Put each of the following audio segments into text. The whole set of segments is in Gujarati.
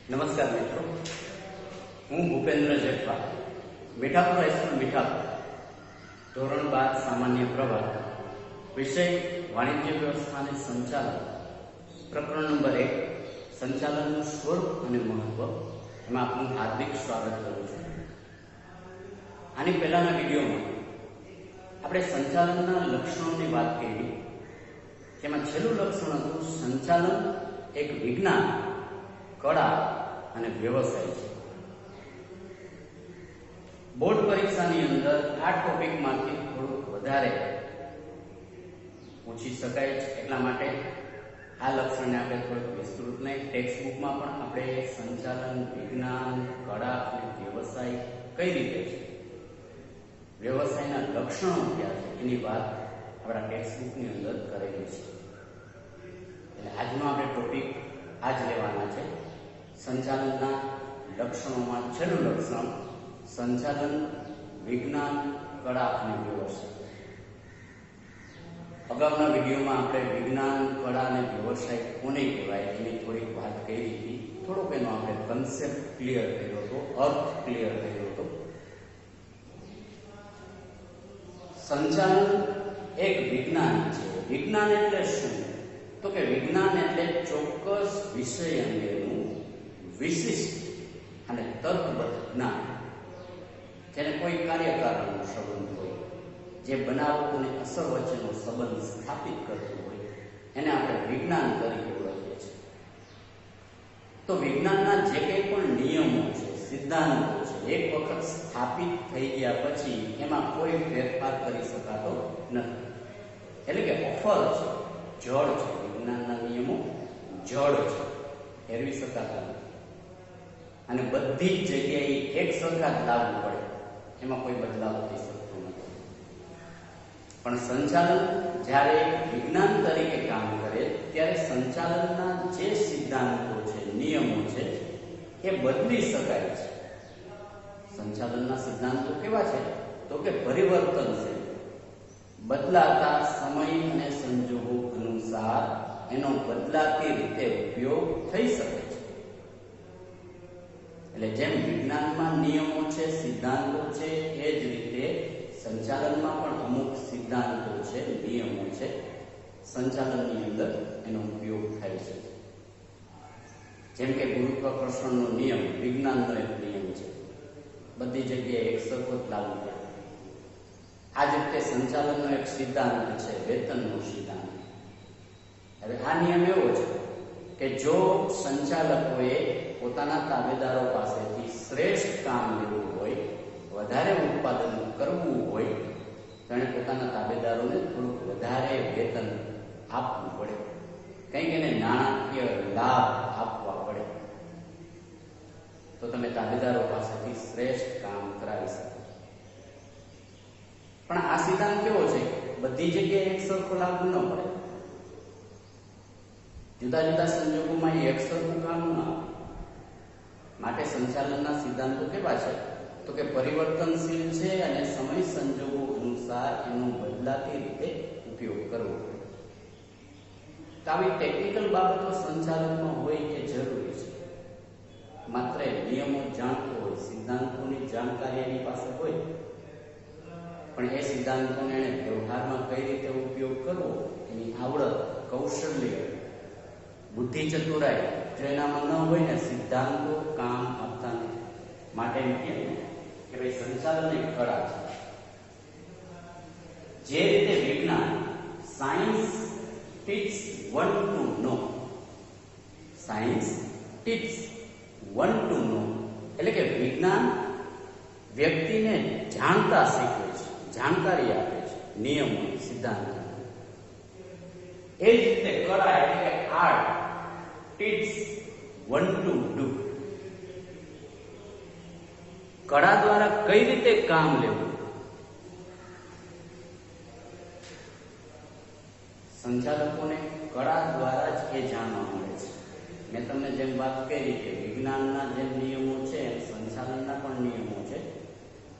નમસ્કાર મિત્રો, હું ભૂપેન્દ્ર જેઠવા, મીઠાપુર હાઈસ્કૂલ મીઠાપુર, ધોરણ 12 સામાન્ય પ્રવાહ, વિષય વાણિજ્ય વ્યવસ્થા અને સંચાલન, પ્રકરણ નંબર 1, સંચાલનનું સ્વરૂપ અને મહત્વ. એમાં આપનું હાર્દિક સ્વાગત કરું છું. આની પહેલાના વિડીયોમાં આપણે સંચાલનના લક્ષણોની વાત કરી. જેમાં છેલ્લું લક્ષણ હતું સંચાલન એક વિજ્ઞાન, કળા અને વ્યવસાય છે. બોર્ડ પરીક્ષાની અંદર આ ટોપિકમાંથી થોડુંક વધારે પૂછી શકાય છે. એટલા માટે આ લક્ષણને આપણે થોડુંક વિસ્તૃત નહીં. ટેક્સ્ટ બુકમાં પણ આપણે સંચાલન, વિજ્ઞાન, કળા અને વ્યવસાય કઈ રીતે છે, વ્યવસાયના લક્ષણો ક્યાં છે, એની વાત આપણા ટેક્સ્ટ બુકની અંદર કરેલી છે. એટલે આજનો આપણે ટોપિક આ જ લેવાના છે. સંચાલનના લક્ષણોમાં છેલ્લું લક્ષણ સંચાલન, વિજ્ઞાન, કળા અને વ્યવસાય. અગાઉના વિડીયોમાં આપણે વિજ્ઞાન, કળા અને વ્યવસાય કોને કહેવાય એની થોડીક વાત કરી હતી. થોડોક એનો આપણે કન્સેપ્ટ ક્લિયર કર્યો હતો, અર્થ ક્લિયર કર્યો હતો. સંચાલન એક વિજ્ઞાન છે. વિજ્ઞાન એટલે શું? તો કે વિજ્ઞાન એટલે ચોક્કસ વિષય અંગેનું વિશિષ્ટ અને તર્કબદ્ધ જ્ઞાન, જેને કોઈ કાર્યકારણનો સંબંધ હોય, જે બનાવ અને અસર વચ્ચેનો સંબંધ સ્થાપિત કરતું હોય, એને આપણે વિજ્ઞાન તરીકે ઓળખીએ છીએ. તો વિજ્ઞાનના જે કંઈ પણ નિયમો છે, સિદ્ધાંતો છે, એક વખત સ્થાપિત થઈ ગયા પછી એમાં કોઈ ફેરફાર કરી શકાતો નથી. એટલે કે અફર છે, જળ છે. વિજ્ઞાનના નિયમો જળ છે, ફેરવી શકાતા નથી. અને બધી જ જગ્યાએ એક સરખા જ લાગુ પડે, એમાં કોઈ બદલાવ થઈ શકતો નથી. પણ સંચાલન જ્યારે વિજ્ઞાન તરીકે કામ કરે ત્યારે સંચાલનના જે સિદ્ધાંતો છે, નિયમો છે, એ બદલી શકાય છે. સંચાલનના સિદ્ધાંતો કેવા છે? તો કે પરિવર્તનશીલ, બદલાતા સમય અને સંજોગો અનુસાર એનો બદલાતી રીતે ઉપયોગ થઈ શકે છે. એટલે જેમ વિજ્ઞાનમાં નિયમો છે, સિદ્ધાંતો છે, એ જ રીતે સંચાલનમાં પણ અમુક સિદ્ધાંતો છે, નિયમો છે, સંચાલનની અંદર એનો ઉપયોગ થાય છે. જેમ કે ગુરુત્વાકર્ષણનો નિયમ વિજ્ઞાનનો એક નિયમ છે, બધી જગ્યાએ એક સરખો જ લાગુ પડે. આ જ રીતે સંચાલનનો એક સિદ્ધાંત છે વેતનનો સિદ્ધાંત. હવે આ નિયમ એવો છે કે જો સંચાલકોએ પોતાના તાબેદારો પાસેથી શ્રેષ્ઠ કામ લેવું હોય, વધારે ઉત્પાદન કરવું હોય, તો એને પોતાના તાબેદારોને થોડુંક વધારે વેતન આપવું પડે, કંઈક એને નાણાકીય લાભ આપવા પડે, તો તમે તાબેદારો પાસેથી શ્રેષ્ઠ કામ કરાવી શકો. પણ આ સિદ્ધાંત કેવો છે? બધી જગ્યાએ એક સરખો લાગુ ન પડે. જુદા જુદા સંજોગોમાં એક સરખું કામ ન આવે. માટે સંચાલનના સિદ્ધાંતો કેવા છે? તો કે પરિવર્તનશીલ છે અને સમય સંજોગો અનુસાર એનો બદલાતી રીતે ઉપયોગ કરવો. તો આવી ટેકનિકલ બાબતો સંચાલનમાં હોય એ જરૂરી છે. માત્ર નિયમો જાણતો હોય, સિદ્ધાંતોની જાણકારી એની પાસે હોય, પણ એ સિદ્ધાંતોને એને વ્યવહારમાં કઈ રીતે ઉપયોગ કરવો એની આવડત, કૌશલ્ય, બુદ્ધિ, ચતુરાઈ જો એનામાં ન હોય ને, સિદ્ધાંતો કામ આપતા નથી. માટે એમ કે ભાઈ સંચાલન એક કળા છે. જે રીતે વિજ્ઞાન, સાયન્સ ટીચ્સ વન ટુ નો, સાયન્સ ટીચ્સ વન ટુ નો, એટલે કે વિજ્ઞાન વ્યક્તિને જાણતા શીખવે છે, જાણકારી આપે છે, નિયમો, સિદ્ધાંતો. એ જ રીતે કળા એટલે કે આર્ટ ટીચ્સ વન ટુ ડુ. કળા દ્વારા કઈ રીતે કામ લેવું, સંચાલકોને કળા દ્વારા જ એ જાણવા મળે છે. મેં તમને જેમ વાત કરી કે વિજ્ઞાનના જે નિયમો છે, સંચાલનના પણ નિયમો છે,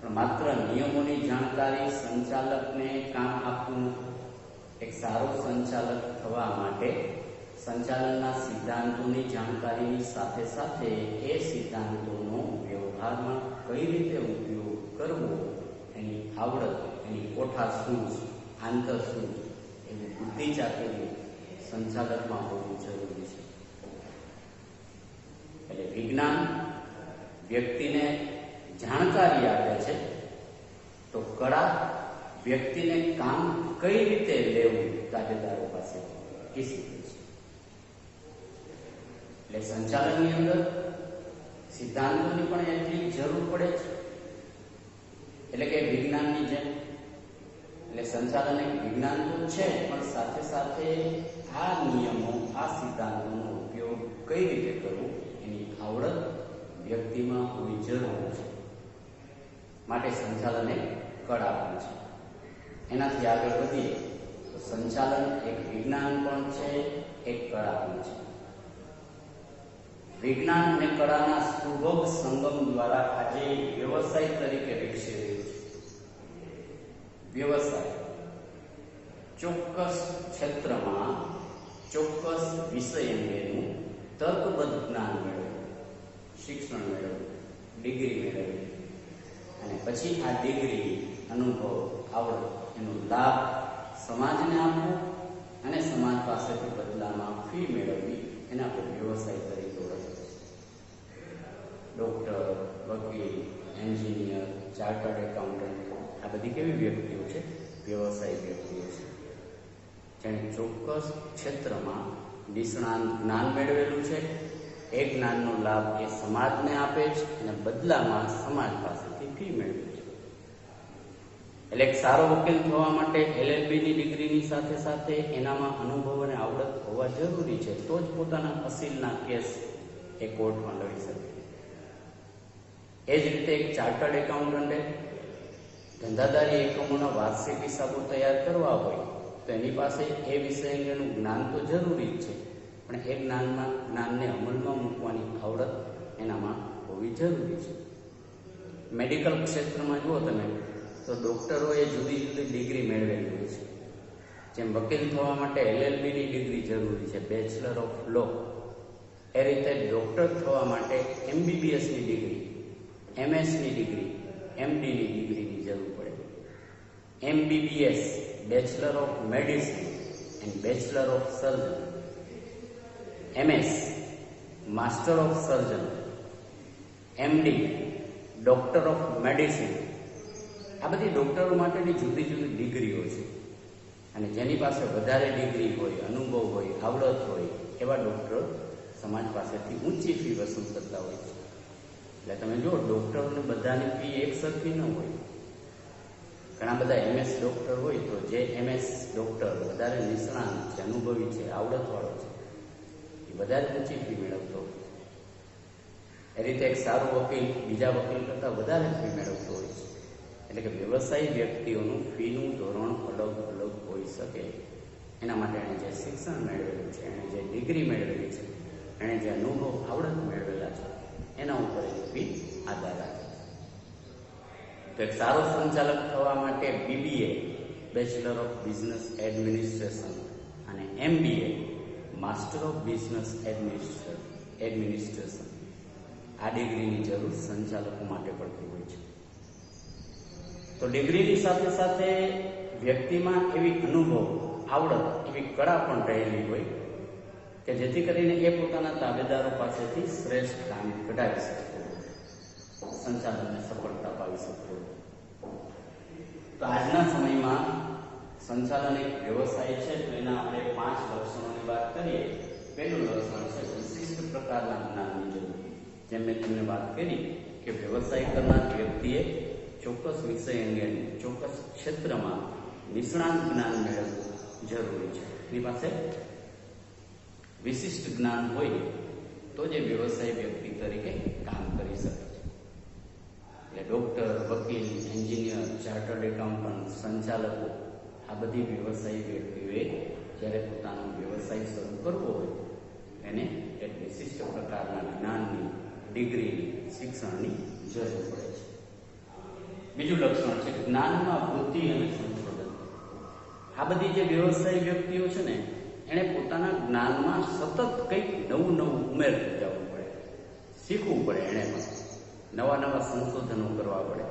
પણ માત્ર નિયમોની જાણકારી સંચાલકને કામ આપવું. એક સારો સંચાલક થવા માટે સંચાલનના સિદ્ધાંતોની જાણકારીની સાથે સાથે એ સિદ્ધાંતોનો વ્યવહારમાં કઈ રીતે ઉપયોગ કરવો, એની આવડત, એની કોઠાસૂઝ, આંતરસૂઝ, એની બુદ્ધિ ચાતુર્ય સંચાલકમાં હોવું જરૂરી છે. એટલે વિજ્ઞાન વ્યક્તિને જાણકારી આપે છે, તો કળા વ્યક્તિને કામ કઈ રીતે લેવું તાબેદારો પાસે એ શીખે છે. એટલે સંચાલનની અંદર સિદ્ધાંતોની પણ એટલી જરૂર પડે છે. એટલે કે વિજ્ઞાનની જેમ, એટલે સંચાલન એક વિજ્ઞાન તો છે, પણ સાથે સાથે આ નિયમો, આ સિદ્ધાંતોનો ઉપયોગ કઈ રીતે કરવો એની આવડત વ્યક્તિમાં હોવી જરૂર છે. માટે સંચાલન એક કળા પણ છે. એનાથી આગળ વધીએ તો સંચાલન એક વિજ્ઞાન પણ છે, એક કળા પણ છે. વિજ્ઞાન અને કળાના સુભગ સંગમ દ્વારા આજે વ્યવસાય તરીકે વિકસી રહ્યું છે. વ્યવસાય ચોક્કસ ક્ષેત્રમાં ચોક્કસ વિષય અંગેનું તર્કબદ્ધ જ્ઞાન મેળવવું, શિક્ષણ મેળવવું, ડિગ્રી મેળવવી, અને પછી આ ડિગ્રી, અનુભવ, આવડત, એનો લાભ સમાજને આપવો અને સમાજ પાસેથી બદલામાં ફી મેળવવી, એના પર વ્યવસાય તરીકે ઓળખે છે. ડોક્ટર, વકીલ, એન્જિનિયર, ચાર્ટર્ડ એકાઉન્ટન્ટ, આ બધી કેવી વ્યક્તિઓ છે? વ્યવસાયિક વ્યક્તિઓ છે, જેણે ચોક્કસ ક્ષેત્રમાં નિષ્ણાંત જ્ઞાન મેળવેલું છે. એ જ્ઞાનનો લાભ એ સમાજને આપે છે અને બદલામાં સમાજ પાસેથી ફી મેળવે છે. એટલે એક સારો વકીલ થવા માટે LLBની ડિગ્રીની સાથે સાથે એનામાં અનુભવ અને આવડત હોવા જરૂરી છે, તો જ પોતાના અસીલના કેસ એ કોર્ટમાં લડી શકે. એ જ રીતે એક ચાર્ટર્ડ એકાઉન્ટન્ટે ધંધાદારી એકમોના વાર્ષિક હિસાબો તૈયાર કરવા હોય તો એની પાસે એ વિષય અંગેનું જ્ઞાન તો જરૂરી જ છે, પણ એ જ્ઞાનને અમલમાં મૂકવાની આવડત એનામાં હોવી જરૂરી છે. મેડિકલ ક્ષેત્રમાં જુઓ તમે તો ડૉક્ટરોએ જુદી જુદી ડિગ્રી મેળવેલી હોય છે. જેમ વકીલ થવા માટે LLBની ડિગ્રી જરૂરી છે, બેચલર ઓફ લો, એ રીતે ડૉક્ટર થવા માટે MBBSની ડિગ્રી, MSની ડિગ્રી, MDની ડિગ્રીની જરૂર પડે. MBBS bachelor of medicine and bachelor of surgeon, MS master of surgeon, MD doctor of medicine. આ બધી ડોક્ટરો માટેની જુદી જુદી ડિગ્રીઓ છે, અને જેની પાસે વધારે ડિગ્રી હોય, અનુભવ હોય, આવડત હોય, એવા ડોક્ટરો સમાજ પાસેથી ઊંચી ફી વસૂલ કરતા હોય છે. એટલે તમે જુઓ, ડોક્ટરોને બધાની ફી એક સરખી ન હોય. ઘણા બધા MS ડોક્ટર હોય તો જે MS ડોક્ટર વધારે નિષ્ણાંત છે, અનુભવી છે, આવડતવાળો છે, એ વધારે ઊંચી ફી મેળવતો હોય છે. એ રીતે એક સારો વકીલ બીજા વકીલ કરતાં વધારે ફી મેળવતો હોય છે. એટલે કે વ્યવસાયી વ્યક્તિઓનું ફીનું ધોરણ અલગ અલગ હોઈ શકે. એના માટે એણે જે શિક્ષણ મેળવેલું છે, એણે જે ડિગ્રી મેળવેલી છે, એણે જે અનુભવ, આવડત મેળવેલા છે, એના ઉપર એની ફી આધાર રાખે છે. તો એક સારો સંચાલક થવા માટે BBA bachelor of business administration અને MBA master of business administration આ ડિગ્રીની જરૂર સંચાલકો માટે પડતી હોય છે. તો ડિગ્રીની સાથે સાથે વ્યક્તિમાં એવી અનુભવ, આવડત, એવી કળા પણ રહેલી હોય કે જેથી કરીને એ પોતાના તાબેદારો પાસેથી શ્રેષ્ઠ કામ કઢાવી શકતો હોય, સંચાલનને સફળતા પાવી શકતો હોય. તો આજના સમયમાં સંચાલન એક વ્યવસાય છે, તો એના આપણે 5 લક્ષણોની વાત કરીએ. પહેલું લક્ષણ છે વિશિષ્ટ પ્રકારના જ્ઞાનની જરૂર. જેમ મેં તમને વાત કરી કે વ્યવસાય કરનાર વ્યક્તિએ ચોક્કસ વિષય અંગેનું ચોક્કસ ક્ષેત્રમાં નિષ્ણાંત જ્ઞાન મેળવવું જરૂરી છે. એની પાસે વિશિષ્ટ જ્ઞાન હોય તો જ વ્યવસાય વ્યક્તિ તરીકે કામ કરી શકે છે. એટલે ડોક્ટર, વકીલ, એન્જિનિયર, ચાર્ટર્ડ એકાઉન્ટન્ટ, સંચાલકો, આ બધી વ્યવસાયી વ્યક્તિઓએ જ્યારે પોતાનો વ્યવસાય શરૂ કરવો હોય એને એક વિશિષ્ટ પ્રકારના જ્ઞાનની, ડિગ્રીની, શિક્ષણની જરૂર પડે છે. બીજું લક્ષણ છે જ્ઞાનમાં વૃદ્ધિ અને સંશોધન. આ બધી જે વ્યવસાયી વ્યક્તિઓ છે ને, એણે પોતાના જ્ઞાનમાં સતત કંઈક નવું નવું ઉમેરતું જવું પડે, શીખવું પડે. એણે પણ નવા નવા સંશોધનો કરવા પડે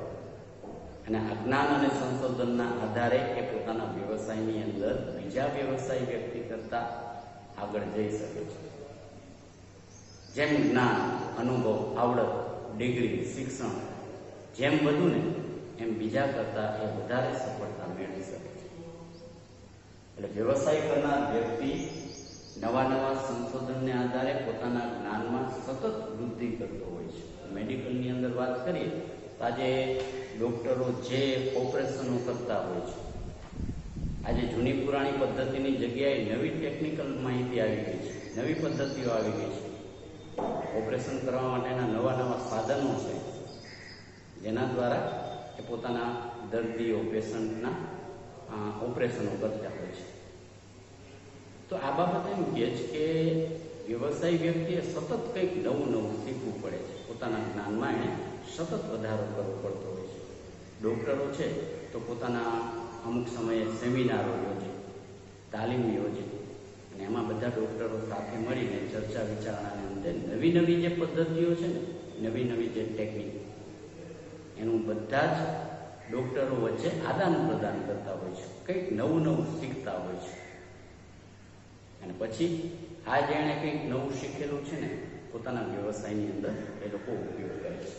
અને આ જ્ઞાન અને સંશોધનના આધારે એ પોતાના વ્યવસાયની અંદર બીજા વ્યવસાય વ્યક્તિ કરતા આગળ જઈ શકે છે. જેમ જ્ઞાન, અનુભવ, આવડત, ડિગ્રી, શિક્ષણ જેમ વધું ને એમ બીજા કરતા એ વધારે સફળતા મેળવી શકે છે. એટલે વ્યવસાય કરનાર વ્યક્તિ નવા નવા સંશોધનને આધારે પોતાના જ્ઞાનમાં સતત વૃદ્ધિ કરતો હોય છે. મેડિકલની અંદર વાત કરીએ તો આજે ડૉક્ટરો જે ઓપરેશનો કરતા હોય છે, આજે જૂની પુરાણી પદ્ધતિની જગ્યાએ નવી ટેકનિકલ માહિતી આવી ગઈ છે, નવી પદ્ધતિઓ આવી ગઈ છે. ઓપરેશન કરવા માટેના નવા નવા સાધનો છે, જેના દ્વારા એ પોતાના દર્દીઓ, પેશન્ટના ઓપરેશનો કરતા હોય છે. તો આ બાબત એમ કહે છે કે વ્યવસાય વ્યક્તિએ સતત કંઈક નવું નવું શીખવું પડે છે. પોતાના જ્ઞાનમાં એને સતત વધારો કરવો પડતો હોય છે. ડૉક્ટરો છે તો પોતાના અમુક સમયે સેમિનારો યોજે, તાલીમ યોજે અને એમાં બધા ડૉક્ટરો સાથે મળીને ચર્ચા વિચારણાને અંતે નવી નવી જે પદ્ધતિઓ છે ને, નવી નવી જે ટેકનિક, એનું બધા જ ડૉક્ટરો વચ્ચે આદાન પ્રદાન કરતા હોય છે, કંઈક નવું નવું શીખતા હોય છે. અને પછી આ જેણે કંઈક નવું શીખેલું છે ને પોતાના વ્યવસાયની અંદર એ લોકો ઉપયોગ કરે છે.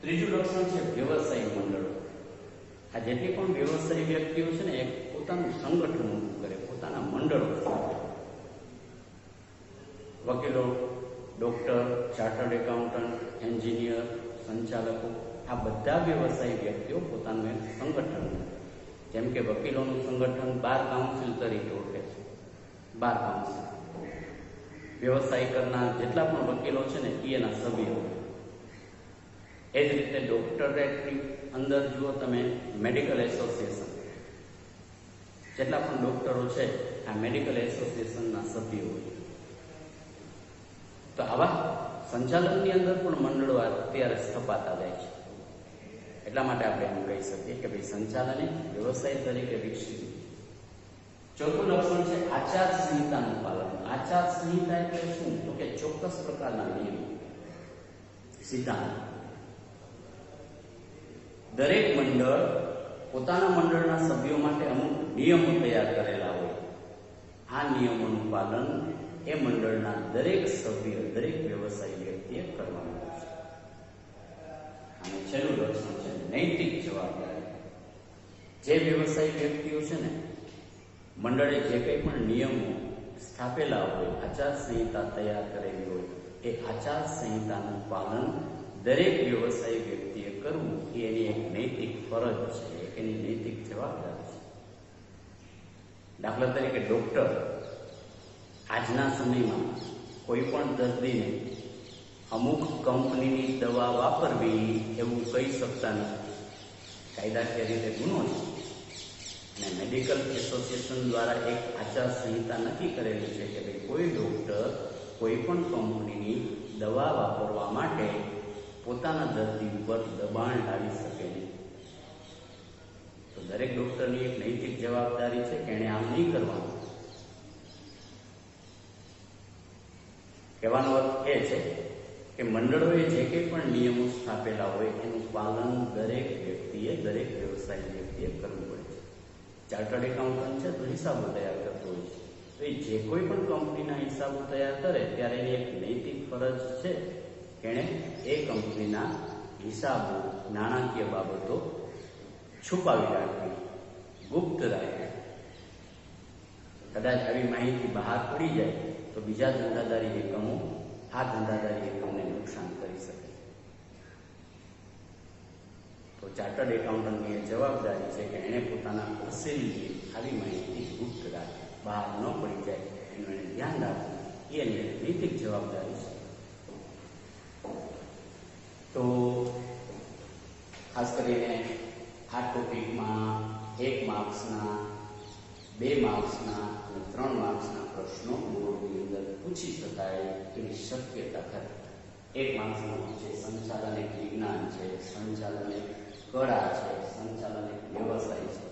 ત્રીજું લક્ષણ છે વ્યવસાય મંડળો. આ જેટલી પણ વ્યવસાય વ્યક્તિઓ છે ને એ પોતાનું સંગઠન ઊભું કરે, પોતાના મંડળો સ્થાપે. વકીલો, ડૉક્ટર, ચાર્ટર્ડ એકાઉન્ટન્ટ, એન્જિનિયર, સંચાલકો, આ બધા વ્યવસાય વ્યક્તિઓ પોતાનું એક સંગઠન, જેમ કે વકીલોનું સંગઠન બાર કાઉન્સિલ તરીકે ઓળખે છે, બાર કાઉન્સિલ. વ્યવસાય કરનાર જેટલા પણ વકીલો છે ને એના સભ્યો. એ જ રીતે ડોક્ટરેટની અંદર જુઓ તમે મેડિકલ એસોસિએશન, જેટલા પણ ડોક્ટરો છે આ મેડિકલ એસોસિએશનના સભ્યો. તો આવા સંચાલનની અંદર પણ મંડળો અત્યારે સ્થપાતા જાય છે. એટલા માટે આપણે એમ કહી શકીએ કે ભાઈ સંચાલન એ વ્યવસાય તરીકે વિકસી. ચોથું લક્ષણ છે આચાર સંહિતાનું પાલન. આચાર સંહિતા એટલે શું? તો કે ચોક્કસ પ્રકારના નિયમ, સિદ્ધાંત. દરેક મંડળ પોતાના મંડળના સભ્યો માટે અમુક નિયમો તૈયાર કરેલા હોય. આ નિયમોનું પાલન એ મંડળના દરેક સભ્ય, દરેક વ્યવસાયી વ્યક્તિએ કરવાનું છે. અને છેલ્લું લક્ષણ છે નૈતિક જવાબદારી. જે વ્યવસાયી વ્યક્તિઓ છે ને મંડળે જે કંઈ પણ નિયમો સ્થાપેલા હોય, આચાર સંહિતા તૈયાર કરેલી હોય, એ આચાર સંહિતાનું પાલન દરેક વ્યવસાયી વ્યક્તિએ કરવું એ એની એક નૈતિક ફરજ છે, એની નૈતિક જવાબદારી છે. દાખલા તરીકે ડૉક્ટર આજના સમયમાં કોઈ પણ દર્દીને અમુક કંપનીની દવા વાપરવી એવું કહી શકતા નથી. કાયદાકીય રીતે ગુનો છે. અને મેડિકલ એસોસિએશન દ્વારા એક આચાર સંહિતા નક્કી કરેલી છે કે ભાઈ કોઈ ડૉક્ટર કોઈ પણ કંપનીની દવા વાપરવા માટે પોતાના દર્દી ઉપર દબાણ લાવી શકે નહીં. તો દરેક ડૉક્ટરની એક નૈતિક જવાબદારી છે કે એણે આમ નહીં કરવાનું. કહેવાનો અર્થ એ છે કે મંડળોએ જે કંઈ પણ નિયમો સ્થાપેલા હોય એનું પાલન દરેક વ્યક્તિએ, દરેક વ્યવસાય વ્યક્તિએ કરવું પડે છે. ચાર્ટર્ડ એકાઉન્ટન્ટ છે તો હિસાબો તૈયાર કરતો હોય છે. તો એ જે કોઈ પણ કંપનીના હિસાબો તૈયાર કરે ત્યારે એની એક નૈતિક ફરજ છે કે એણે એ કંપનીના હિસાબો, નાણાકીય બાબતો છુપાવી રાખવી, ગુપ્ત રાખવી. કદાચ આવી માહિતી બહાર પડી જાય તો બીજા ધંધાદારી એકમો આ ધંધાદારી એકમને નુકસાન કરી શકે. તો ચાર્ટર્ડ એકાઉન્ટન્ટની એ જવાબદારી છે કે એણે પોતાના અસલી આવી માહિતી ગુપ્ત રાખે, બહાર ન પડી જાય એનું એને ધ્યાન રાખવું, એ એની નૈતિક જવાબદારી છે. તો ખાસ કરીને આ ટોપિકમાં 1 માર્ક્સના, 2 માર્ક્સના અને 3 માર્ક્સના પ્રશ્નો બોર્ડની અંદર પૂછી શકાય એવી શક્યતા ખરી. 1 માર્ક્સનો છે સંચાલન એક વિજ્ઞાન છે, સંચાલન એક કળા છે, સંચાલન એક વ્યવસાય છે.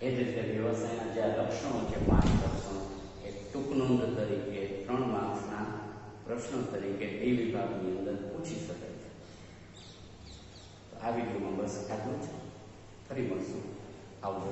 એ જ રીતે વ્યવસાયના જે આ લક્ષણો છે 5 લક્ષણો એ ટૂંક નોંધ તરીકે 3 માર્ક્સના પ્રશ્નો તરીકે ડી વિભાગની અંદર પૂછી શકાય છે. તો આ વિડીયોમાં બસ આટલું જ. ફરી મળશું. આવજો.